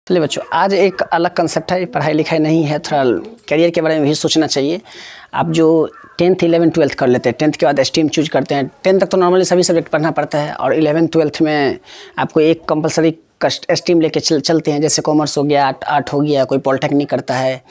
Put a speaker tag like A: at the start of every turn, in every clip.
A: चलिए बच्चों, आज एक अलग कंसेप्ट है। पढ़ाई लिखाई नहीं है, थोड़ा करियर के बारे में भी सोचना चाहिए। आप जो 10th 11th 12th कर लेते हैं, 10th के बाद स्ट्रीम चूज करते हैं। 10th तक तो नॉर्मली सभी सब्जेक्ट पढ़ना पड़ता है, और 11th 12th में आपको एक कंपलसरी स्ट्रीम लेके चलते हैं। जैसे कॉमर्स हो गया, आर्ट हो गया, कोई पॉलिटेक्निक करता है,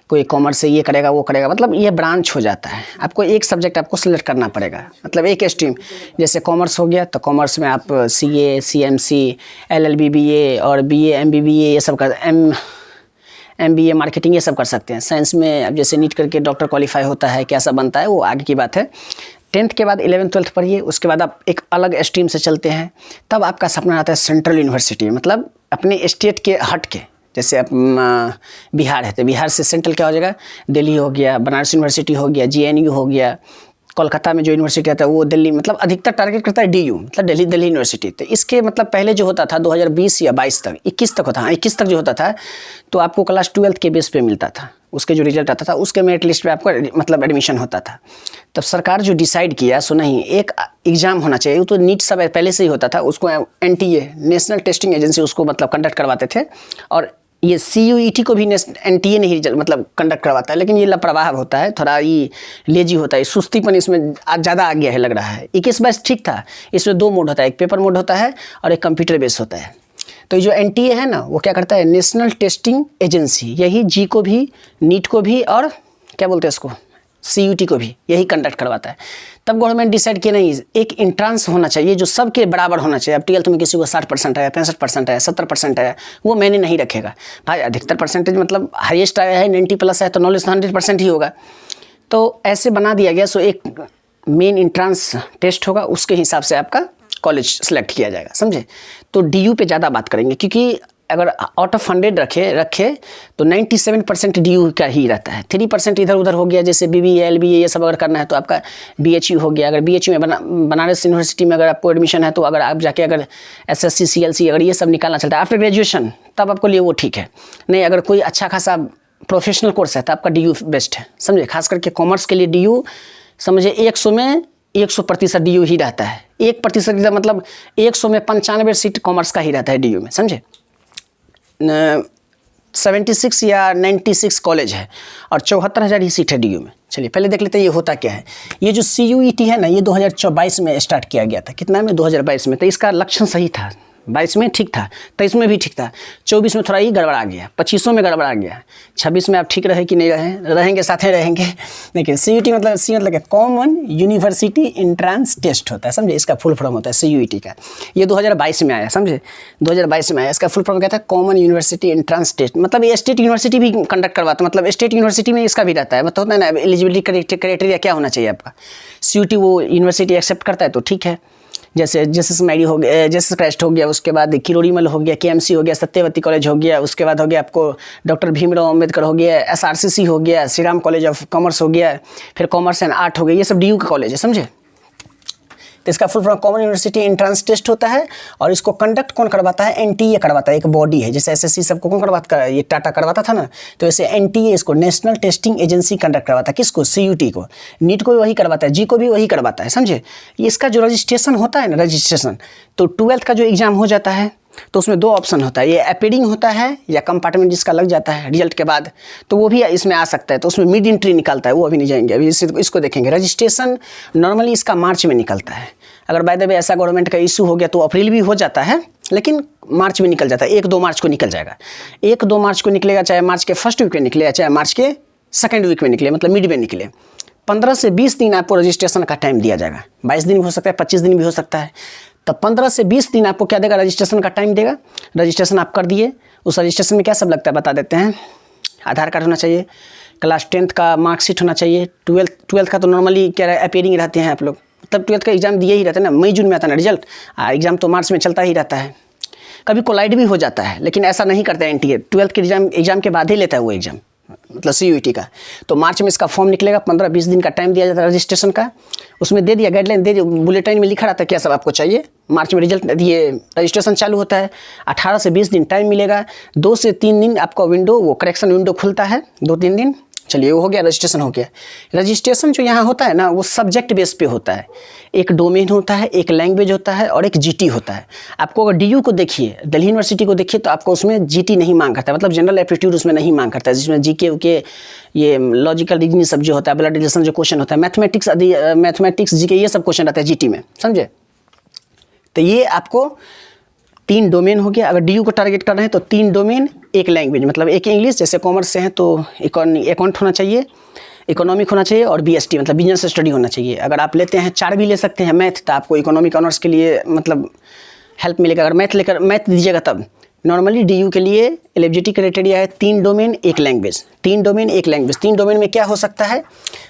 A: कोई कॉमर्स से ये करेगा वो करेगा, मतलब ये ब्रांच हो जाता है। आपको एक सब्जेक्ट आपको सिलेक्ट करना पड़ेगा, मतलब एक स्ट्रीम। जैसे कॉमर्स हो गया तो कॉमर्स में आप CA CMC LLB BA और BA MBBA ये सब कर MBA मार्केटिंग ये सब कर सकते हैं। साइंस में अब जैसे नीट करके डॉक्टर क्वालिफाई होता है, क्या सब बनता है वो आगे की बात है। 10th के बाद 11th 12th पढ़िए, उसके बाद आप एक अलग स्ट्रीम से चलते हैं। तब आपका सपना आता है सेंट्रल यूनिवर्सिटी, मतलब अपने स्टेट के हट के। जैसे आप बिहार है तो बिहार से सेंट्रल क्या हो जाएगा, दिल्ली हो गया, बनारस यूनिवर्सिटी हो गया, JNU हो गया। कोलकाता में जो यूनिवर्सिटी आता है वो दिल्ली, मतलब अधिकतर टारगेट करता है DU, मतलब दिल्ली यूनिवर्सिटी। तो इसके मतलब पहले जो होता था 2020 या 22 तक, 21 तक होता, हाँ 21 तक जो होता था, तो आपको क्लास 12th के बेस पे मिलता था। उसके जो रिजल्ट आता था उसके मेरिट लिस्ट पे आपका मतलब एडमिशन होता था। तब सरकार जो डिसाइड किया, सो नहीं, एक एग्ज़ाम होना चाहिए। वो तो नीट सब पहले से ही होता था, उसको NTA नेशनल टेस्टिंग एजेंसी उसको मतलब कंडक्ट करवाते थे। और ये CUET को भी NTA नहीं मतलब कंडक्ट करवाता है, लेकिन ये लापरवाह होता है, थोड़ा ये लेजी होता है, सुस्तीपन इसमें ज़्यादा आ गया है लग रहा है। 21-22 ठीक था, इसमें 2 मोड होता है, एक पेपर मोड होता है और एक कंप्यूटर बेस होता है। तो ये जो NTA है ना, वो क्या करता है, नेशनल टेस्टिंग एजेंसी, यही G को भी, नीट को भी, और क्या बोलते हैं इसको, CUT को भी यही कंडक्ट करवाता है। तब गवर्नमेंट डिसाइड किया नहीं, एक इंट्रांस होना चाहिए जो सबके बराबर होना चाहिए। अब 12th में किसी को 60% आया, 65% आया, 70% आया, वो मैंने नहीं रखेगा भाई। अधिकतर परसेंटेज मतलब हाईएस्ट आया है 90+ है तो नॉलेज 100% ही होगा। तो ऐसे बना दिया गया। सो एक मेन इंट्रांस टेस्ट होगा, उसके हिसाब से आपका कॉलेज सेलेक्ट किया जाएगा, समझे। तो DU पे ज़्यादा बात करेंगे, क्योंकि अगर आउट ऑफ 100 रखे तो 97% DU का ही रहता है। 3% इधर उधर हो गया, जैसे BBA LBA ये सब अगर करना है तो आपका BHU हो गया। अगर BHU में बनारस यूनिवर्सिटी में अगर आपको एडमिशन है, तो अगर आप जाके अगर SSC CLC अगर ये सब निकालना चलता है आफ्टर ग्रेजुएशन, तब आपको लिए वो ठीक है। नहीं, अगर कोई अच्छा खासा प्रोफेशनल कोर्स है तो आपका DU बेस्ट है, समझे। खास करके कॉमर्स के लिए DU समझे 100 में 100% DU ही रहता है। 1% मतलब 100 में 95 सीट कॉमर्स का ही रहता है DU में, समझे। 76 या 96 कॉलेज है और 74,000 ही सीट है DU में। चलिए पहले देख लेते हैं ये होता क्या है। ये जो CUET है ना, ये 2022 में स्टार्ट किया गया था। कितना में, 2022 में। तो इसका लक्षण सही था, 22 में ठीक था, 23 में भी ठीक था, 24 में थोड़ा ही गड़बड़ा गया, 25 में गड़बड़ा गया, 26 में आप ठीक रहे कि नहीं रहेंगे, साथ में रहेंगे। देखिए CUET मतलब मतलब कॉमन यूनिवर्सिटी एंट्रेंस टेस्ट होता है, समझे। इसका फुल फॉर्म होता है CUET का। ये 2022 में आया, समझे, 2022 में आया। इसका फुल फॉर्म क्या था, कॉमन यूनिवर्सिटी एंट्रेंस टेस्ट। मतलब ये स्टेट यूनिवर्सिटी भी कंडक्ट करवाता है, मतलब स्टेट यूनिवर्सिटी में इसका भी रहता है। मतलब होता है ना, एलिजिबिलिटी क्राइटेरिया क्या होना चाहिए आपका। CUET वो यूनिवर्सिटी एक्सेप्ट करता है तो ठीक है। जैसे SSMID हो गया, जेसस क्राइस्ट हो गया, उसके बाद किरोड़ीमल हो गया, KMC हो गया, सत्यवती कॉलेज हो गया, उसके बाद हो गया आपको डॉक्टर भीमराव अम्बेडकर हो गया, SRCC हो गया, Shri Ram college of commerce हो गया, फिर कॉमर्स एंड आर्ट हो गया। ये सब DU का कॉलेज है, समझे। तो इसका full form common university entrance test होता है। और इसको कंडक्ट कौन करवाता है, NTA करवाता है। एक बॉडी है, जैसे SSC सबको कौन करवाता है, ये टाटा करवाता था ना, तो ऐसे NTA इसको नेशनल टेस्टिंग एजेंसी कंडक्ट करवाता है। किसको, CUT को। नीट को भी वही करवाता है, G को भी वही करवाता है, समझे। इसका जो रजिस्ट्रेशन होता है ना, रजिस्ट्रेशन, तो 12th का जो एग्ज़ाम हो जाता है तो उसमें 2 ऑप्शन होता है, ये अपीयरिंग होता है या कंपार्टमेंट जिसका लग जाता है रिजल्ट के बाद, तो वो भी इसमें आ सकता है। तो उसमें मिड एंट्री निकलता है, वो अभी नहीं जाएंगे, अभी इसको देखेंगे। रजिस्ट्रेशन नॉर्मली इसका मार्च में निकलता है। अगर बाय द वे ऐसा गवर्नमेंट का इशू हो गया तो अप्रैल भी हो जाता है, लेकिन मार्च में निकल जाता है। 1-2 मार्च को निकल जाएगा। 1-2 मार्च को निकलेगा, चाहे मार्च के फर्स्ट वीक में निकले, चाहे मार्च के सेकेंड वीक में निकले, मतलब मिड में निकले। 15 से 20 दिन आपको रजिस्ट्रेशन का टाइम दिया जाएगा। 22 दिन भी हो सकता है, 25 दिन भी हो सकता है। तो 15 से 20 दिन आपको क्या देगा, रजिस्ट्रेशन का टाइम देगा। रजिस्ट्रेशन आप कर दिए, उस रजिस्ट्रेशन में क्या सब लगता है बता देते हैं। आधार कार्ड होना चाहिए, क्लास 10th का मार्कशीट होना चाहिए, 12th का तो नॉर्मली क्या अपीयरिंग रहते हैं आप लोग, मतलब 12th का एग्ज़ाम दिए ही रहते हैं ना, मई जून में आता है ना रिजल्ट। एग्ज़ाम तो मार्च में चलता ही रहता है। कभी कोलाइड भी हो जाता है, लेकिन ऐसा नहीं करता है NTA। 12th के एग्ज़ाम के बाद ही लेता है वो एग्ज़ाम, मतलब CUET का। तो मार्च में इसका फॉर्म निकलेगा, 15-20 दिन का टाइम दिया जाता है रजिस्ट्रेशन का। उसमें दे दिया, गाइडलाइन दे दिया, बुलेटिन में लिखा रहता है क्या सब आपको चाहिए। मार्च में रिजल्ट ये रजिस्ट्रेशन चालू होता है। 18 से 20 दिन टाइम मिलेगा। 2 से 3 दिन आपका विंडो, वो करेक्शन विंडो खुलता है, 2-3 दिन। चलिए वो हो गया, रजिस्ट्रेशन हो गया। रजिस्ट्रेशन जो यहाँ होता है ना वो सब्जेक्ट बेस पे होता है। एक डोमेन होता है, एक लैंग्वेज होता है और एक जीटी होता है। आपको अगर डीयू को देखिए, दिल्ली यूनिवर्सिटी को देखिए, तो आपको उसमें जीटी नहीं मांग करता है, मतलब जनरल एप्टीट्यूड उसमें नहीं मांग करता है, जिसमें जीके के ये लॉजिकल रीजनिंग सब जो होता है, ब्लड रिलेशन जो क्वेश्चन होता है, मैथमेटिक्स जीके ये सब क्वेश्चन रहता है जीटी में, समझे। तो ये आपको 3 डोमेन हो गया। अगर डीयू को टारगेट कर रहे हैं तो 3 डोमेन, एक लैंग्वेज, मतलब एक इंग्लिश, जैसे कॉमर्स से हैं तो अकाउंट होना चाहिए, इकोनॉमिक होना चाहिए और बीएसटी मतलब बिजनेस स्टडी होना चाहिए। अगर आप लेते हैं 4 भी ले सकते हैं मैथ, तो आपको इकोनॉमिक ऑनर्स के लिए मतलब हेल्प मिलेगा। अगर मैथ दीजिएगा तब। नॉर्मली डीयू के लिए एलिजिबिलिटी क्राइटेरिया है 3 domain 1 language, 3 domain 1 language. 3 domain में क्या हो सकता है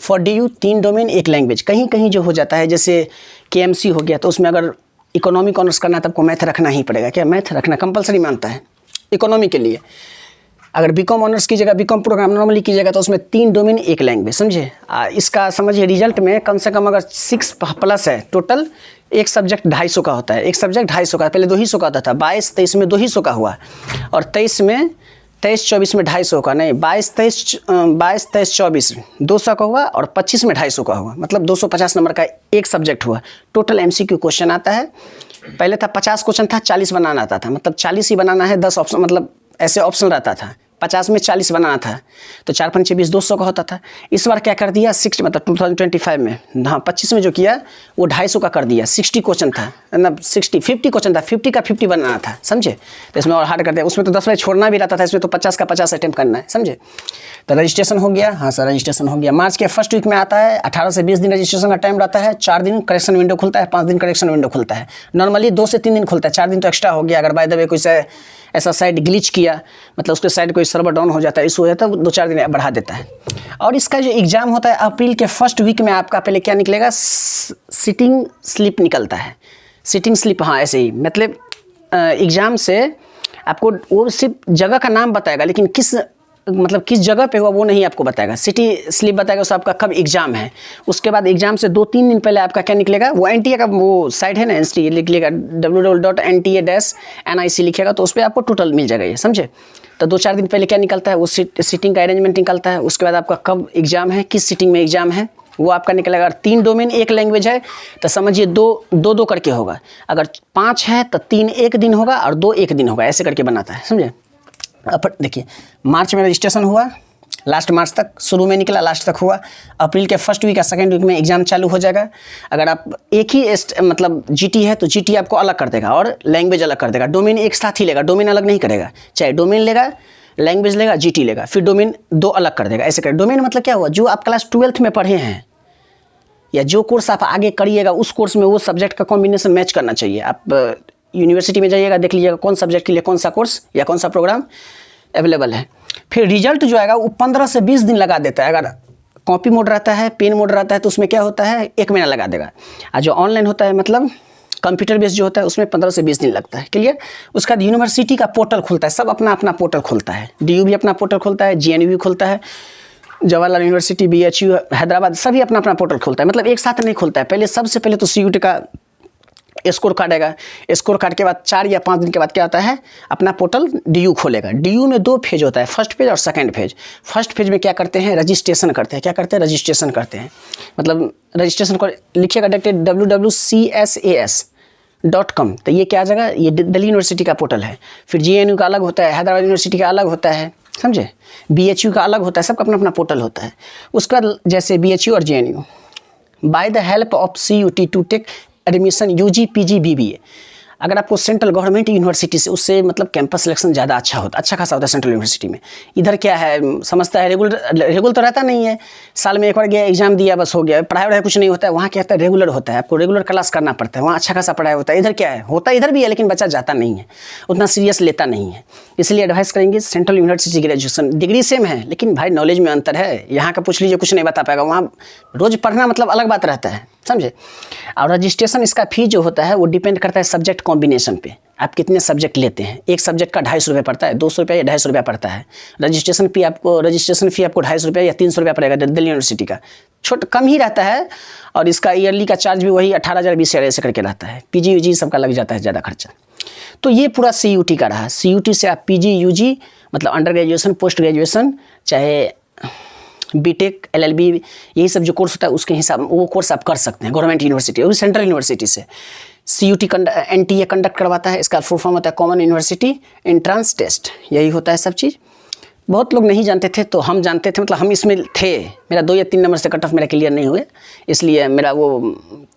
A: फॉर डीयू, 3 डोमेन 1 लैंग्वेज। कहीं कहीं जो हो जाता है, जैसे केएमसी हो गया, तो उसमें अगर इकोनॉमिक ऑनर्स करना है तो आपको मैथ रखना ही पड़ेगा। क्या मैथ रखना कंपलसरी मानता है इकोनॉमी के लिए। अगर बीकॉम ऑनर्स कीजिएगा, बीकॉम प्रोग्राम नॉर्मली कीजिएगा, तो उसमें 3 डोमेन 1 लैंग्वेज, समझे। इसका समझिए रिजल्ट में कम से कम अगर 6+ है टोटल, एक सब्जेक्ट 250 का होता है, एक सब्जेक्ट 250 का, पहले 200 का होता था, 22-23 में 200 का हुआ, और 23-24 में 250 का, नहीं 22-23-24 200 का हुआ, और 25 में 250 का हुआ, मतलब 250 नंबर का एक सब्जेक्ट हुआ। टोटल एमसीक्यू क्वेश्चन आता है। पहले था 50 क्वेश्चन था, 40 बनाना आता था, मतलब 40 ही बनाना है, 10 ऑप्शन, मतलब ऐसे ऑप्शन रहता था। 50 में 40 बनाना था, तो 4×5 = 20, 200 का होता था। इस बार क्या कर दिया 60, मतलब 2025 में, हाँ 25 में जो किया वो 250 का कर दिया। 60 क्वेश्चन था, मतलब 50 क्वेश्चन था, 50 का 50 बनाना था, समझे। तो इसमें और हार्ड कर दिया। उसमें तो 10 मिनट छोड़ना भी रहता था, इसमें तो 50 का 50 अटेम्प्ट करना है, समझे। तो रजिस्ट्रेशन हो गया, हाँ सर रजिस्ट्रेशन हो गया। मार्च के फर्स्ट वीक में आता है। 18 से 20 दिन रजिस्ट्रेशन का टाइम रहता है। 4 दिन करेक्शन विंडो खुलता है, 5 दिन करेक्शन विंडो खुलता है। नॉर्मली 2 से 3 दिन खुलता है, 4 दिन तो एक्स्ट्रा हो गया। अगर बाय द वे कोई ऐसा साइट ग्लिच किया, मतलब उसके साइड कोई सर्वर डाउन हो जाता है, इशू हो जाता है, 2-4 दिन बढ़ा देता है। और इसका जो एग्ज़ाम होता है अप्रैल के फर्स्ट वीक में, आपका पहले क्या निकलेगा, सिटिंग स्लिप निकलता है। सिटिंग स्लिप, हाँ ऐसे ही, मतलब एग्ज़ाम से आपको वो सिर्फ जगह का नाम बताएगा, लेकिन किस जगह पे हुआ वो नहीं आपको बताएगा। सिटी स्लिप बताएगा उस आपका कब एग्जाम है। उसके बाद एग्जाम से 2-3 दिन पहले आपका क्या निकलेगा, वो एनटीए का वो साइट है ना, एनटीए लिखिएगा, www.nta-nic लिखिएगा, तो उस पर आपको टोटल मिल जाएगा ये, समझे। तो 2-4 दिन पहले क्या निकलता है, वो सीटिंग का अरेंजमेंट निकलता है। उसके बाद आपका कब एग्जाम है, किस सीटिंग में एग्जाम है, वो आपका निकलेगा। अगर 3 डोमेन 1 लैंग्वेज है तो समझिए 2-2 करके होगा। अगर 5 है तो 3 एक दिन होगा और 2 एक दिन होगा, ऐसे करके बनाता है, समझे। अब देखिए मार्च में रजिस्ट्रेशन हुआ, लास्ट मार्च तक, शुरू में निकला लास्ट तक हुआ। अप्रैल के फर्स्ट वीक या सेकंड वीक में एग्जाम चालू हो जाएगा। अगर आप एक ही मतलब जीटी है तो जीटी आपको अलग कर देगा और लैंग्वेज अलग कर देगा। डोमेन एक साथ ही लेगा, डोमेन अलग नहीं करेगा। चाहे डोमेन लेगा, लैंग्वेज लेगा, जीटी लेगा, फिर डोमेन 2 अलग कर देगा, ऐसे कर। डोमेन मतलब क्या हुआ, जो आप क्लास 12th में पढ़े हैं या जो कोर्स आप आगे करिएगा, उस कोर्स में वो सब्जेक्ट का कॉम्बिनेशन मैच करना चाहिए। आप यूनिवर्सिटी में जाइएगा, देख लीजिएगा कौन सब्जेक्ट के लिए कौन सा कोर्स या कौन सा प्रोग्राम अवेलेबल है। फिर रिजल्ट जो आएगा वो 15 से 20 दिन लगा देता है। अगर कॉपी मोड रहता है, पेन मोड रहता है, तो उसमें क्या होता है 1 महीना लगा देगा। और जो ऑनलाइन होता है, मतलब कंप्यूटर बेस्ड जो होता है, उसमें 15 से 20 दिन लगता है। क्लियर। उसका यूनिवर्सिटी का पोर्टल खुलता है, सब अपना अपना पोर्टल खुलता है। डीयू भी अपना पोर्टल खुलता है, जीएनयू भी खुलता है, जवाहरलाल यूनिवर्सिटी, बीएचयू, हैदराबाद, सभी अपना अपना पोर्टल खुलता है। मतलब एक साथ नहीं खुलता है। पहले सबसे पहले तो सीयूटी का स्कोर कार्ड आएगा। स्कोर कार्ड के बाद 4 या 5 दिन के बाद क्या होता है, अपना पोर्टल डीयू खोलेगा। डीयू में 2 फेज होता है, फर्स्ट फेज और सेकंड फेज। फर्स्ट फेज में क्या करते हैं, रजिस्ट्रेशन करते हैं। क्या करते हैं, रजिस्ट्रेशन करते हैं। मतलब रजिस्ट्रेशन को लिखिएगा डायरेक्ट www.csas.com, तो ये क्या आ जाएगा, ये दिल्ली यूनिवर्सिटी का पोर्टल है। फिर जीएनयू का अलग होता है, हैदराबाद यूनिवर्सिटी का अलग होता है, समझे। बीएचयू का अलग होता है, सबका अपना अपना पोर्टल होता है। उसके बाद जैसे बीएचयू और GNU, by the help of CUT to take admission UG PG BBA. अगर आपको सेंट्रल गवर्नमेंट यूनिवर्सिटी से, उससे मतलब कैंपस सिलेक्शन ज़्यादा अच्छा खासा होता है सेंट्रल यूनिवर्सिटी में। इधर क्या है, समझता है रेगुलर तो रहता नहीं है, साल में एक बार गया, एग्जाम दिया, बस हो गया, पढ़ाई वढ़ाई कुछ नहीं होता है। वहाँ क्या होता है, रेगुलर होता है, आपको रेगुलर क्लास करना पड़ता है, वहाँ अच्छा खासा पढ़ाई होता है। इधर क्या है, होता इधर भी है, लेकिन बच्चा जाता नहीं है, उतना सीरियस लेता नहीं है। इसलिए एडवाइस करेंगे central university graduation, degree same है, लेकिन भाई नॉलेज में अंतर है। यहाँ का पूछ लीजिए, कुछ नहीं बता पाएगा। वहाँ रोज़ पढ़ना मतलब अलग बात रहता है, समझे। और रजिस्ट्रेशन इसका फी जो होता है वो डिपेंड करता है सब्जेक्ट कॉम्बिनेशन पे, आप कितने सब्जेक्ट लेते हैं। एक सब्जेक्ट का 250 रुपये पड़ता है, 200 रुपये या 250 रुपये पड़ता है। रजिस्ट्रेशन फी आपको 250 रुपये या 300 रुपये पड़ेगा दिल्ली यूनिवर्सिटी का, कम ही रहता है। और इसका ईयरली का चार्ज भी वही 18,000 20,000 ऐसे करके रहता है। पीजी यूजी सबका लग जाता है ज़्यादा खर्चा। तो ये पूरा सीयूटी का रहा। सीयूटी से आप पीजी यूजी मतलब अंडर ग्रेजुएशन, पोस्ट ग्रेजुएशन, चाहे बीटेक, एलएलबी, यही सब जो कोर्स होता है उसके हिसाब वो कोर्स आप कर सकते हैं गवर्नमेंट यूनिवर्सिटी, वो भी सेंट्रल यूनिवर्सिटी से। CUT NTA कंडक्ट करवाता है, इसका फुल फॉर्म होता है कॉमन यूनिवर्सिटी एंट्रेंस टेस्ट, यही होता है सब चीज़। बहुत लोग नहीं जानते थे, तो हम जानते थे, मतलब हम इसमें थे। मेरा 2 या 3 नंबर से कट ऑफ मेरा क्लियर नहीं हुए, इसलिए मेरा वो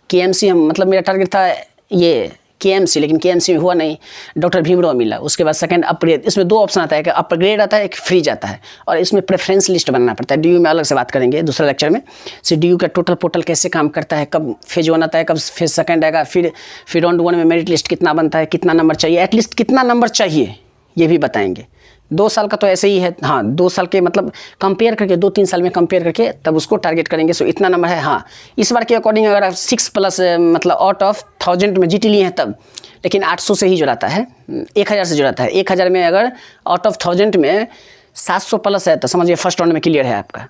A: KMC मतलब मेरा टारगेट था ये KMC, लेकिन KMC में हुआ नहीं, डॉक्टर भीमराव मिला। उसके बाद सेकंड अपग्रेड, इसमें 2 ऑप्शन आता है, कि अपग्रेड आता है, एक फ्रीज आता है, और इसमें प्रेफरेंस लिस्ट बनना पड़ता है। DU में अलग से बात करेंगे दूसरे लेक्चर में। DU का टोटल पोर्टल कैसे काम करता है, कब फेज 1 आता है, कब फेज सेकंड आएगा, फिर राउंड 1 में मेरिट लिस्ट कितना बनता है, कितना नंबर चाहिए, एटलीस्ट कितना नंबर चाहिए ये भी बताएंगे। 2 साल का तो ऐसे ही है, हाँ 2 साल के मतलब कंपेयर करके, 2-3 साल में कंपेयर करके तब उसको टारगेट करेंगे। सो इतना नंबर है। हाँ, इस बार के अकॉर्डिंग अगर आप 6+ मतलब आउट ऑफ 1000 में GT लिए हैं तब, लेकिन 800 से ही जुड़ाता है, 1000 से जुड़ाता है। 1000 में अगर आउट ऑफ 1000 में 700+ है तो समझिए फर्स्ट राउंड में क्लियर है आपका।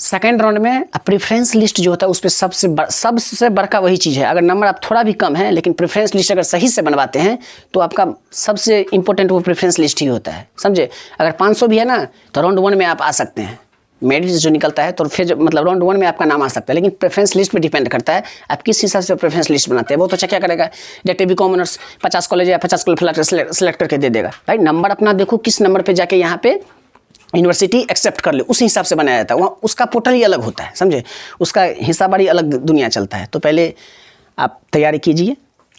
A: सेकेंड राउंड में प्रेफरेंस लिस्ट जो होता है उस पर सबसे बड़का वही चीज़ है। अगर नंबर आप थोड़ा भी कम है, लेकिन प्रेफरेंस लिस्ट अगर सही से बनवाते हैं तो आपका सबसे इंपॉर्टेंट वो प्रेफरेंस लिस्ट ही होता है, समझे। अगर 500 भी है ना तो राउंड 1 में आप आ सकते हैं, मेरिट जो निकलता है तो फिर मतलब राउंड 1 में आपका नाम आ सकता है। लेकिन प्रेफरेंस लिस्ट पे डिपेंड करता है आप किस हिसाब से प्रेफरेंस लिस्ट बनाते हैं। वो तो अच्छा क्या करेगा, डायरेक्ट BCom ऑनर्स 50 कॉलेज या 50 कॉलेज सेलेक्ट करके दे देगा। भाई नंबर अपना देखो, किस नंबर पर जाके यहाँ पे यूनिवर्सिटी एक्सेप्ट कर ले, उस हिसाब से बनाया जाता है। वहाँ उसका पोर्टल ही अलग होता है, समझे, उसका हिसाबारी अलग दुनिया चलता है। तो पहले आप तैयारी कीजिए,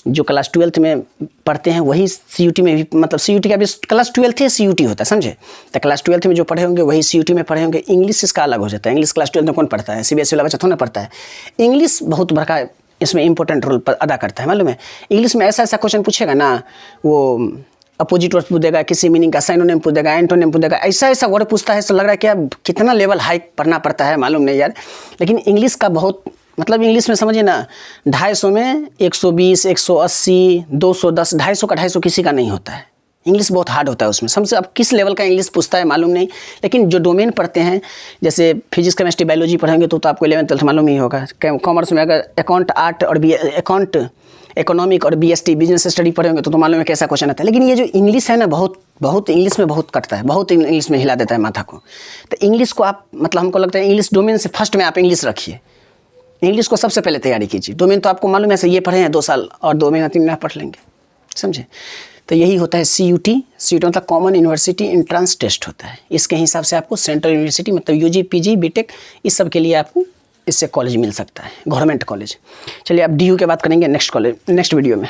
A: जो क्लास 12th में पढ़ते हैं वही CUT में भी, मतलब CUT का भी क्लास 12th है, CUT होता है, समझे। तो क्लास 12th में जो पढ़े होंगे वही CUT में पढ़े होंगे। इंग्लिश इसका अलग हो जाता है। इंग्लिश क्लास 12th में कौन पढ़ता है, CBSE वाला बच्चा थोड़ा ना पढ़ता है। इंग्लिश बहुत बड़ा इसमें इंपॉर्टेंट रोल अदा करता है, मालूम है। इंग्लिश में ऐसा क्वेश्चन पूछेगा ना, वो अपोजिट वर्ड पूछ देगा, किसी मीनिंग का साइनोनिम पूछ देगा, एंटोनिम पूछ देगा, ऐसा वर्ड पूछता है। तो लग रहा है कि अब कितना लेवल हाई पढ़ना पड़ता है, मालूम नहीं यार। लेकिन इंग्लिश का बहुत मतलब, इंग्लिश में समझिए ना 250 में 120, 180, 210, 250 का 250 किसी का नहीं होता है। इंग्लिश बहुत हार्ड होता है उसमें, समझे। अब किस लेवल का इंग्लिश पूछता है मालूम नहीं। लेकिन जो डोमेन पढ़ते हैं, जैसे फिजिक्स, केमिस्ट्री, बायोलॉजी पढ़ेंगे तो आपको 11th 12th मालूम ही होगा। कॉमर्स में अगर अकाउंट, आर्ट और अकाउंट, इकोनॉमिक और BST बिजनेस स्टडी पढ़े होंगे तो मालूम है कैसा क्वेश्चन आता है। लेकिन ये जो इंग्लिश है ना, बहुत इंग्लिश में बहुत कटता है, बहुत इंग्लिश में हिला देता है माथा को। तो इंग्लिश को आप मतलब हमको लगता है इंग्लिश डोमेन से फर्स्ट में आप इंग्लिश रखिए, इंग्लिश को सबसे पहले तैयारी कीजिए। डोमेन तो आपको मालूम है, ऐसे ये पढ़े हैं 2 साल और 2 महीना 3 महीना पढ़ लेंगे, समझे। तो यही होता है CUT मतलब कॉमन यूनिवर्सिटी एंट्रेंस टेस्ट होता है। इसके हिसाब से आपको सेंट्रल यूनिवर्सिटी मतलब UG, PG, BTech इस सब के लिए आपको इससे कॉलेज मिल सकता है, गवर्नमेंट कॉलेज। चलिए अब DU के बात करेंगे नेक्स्ट वीडियो में।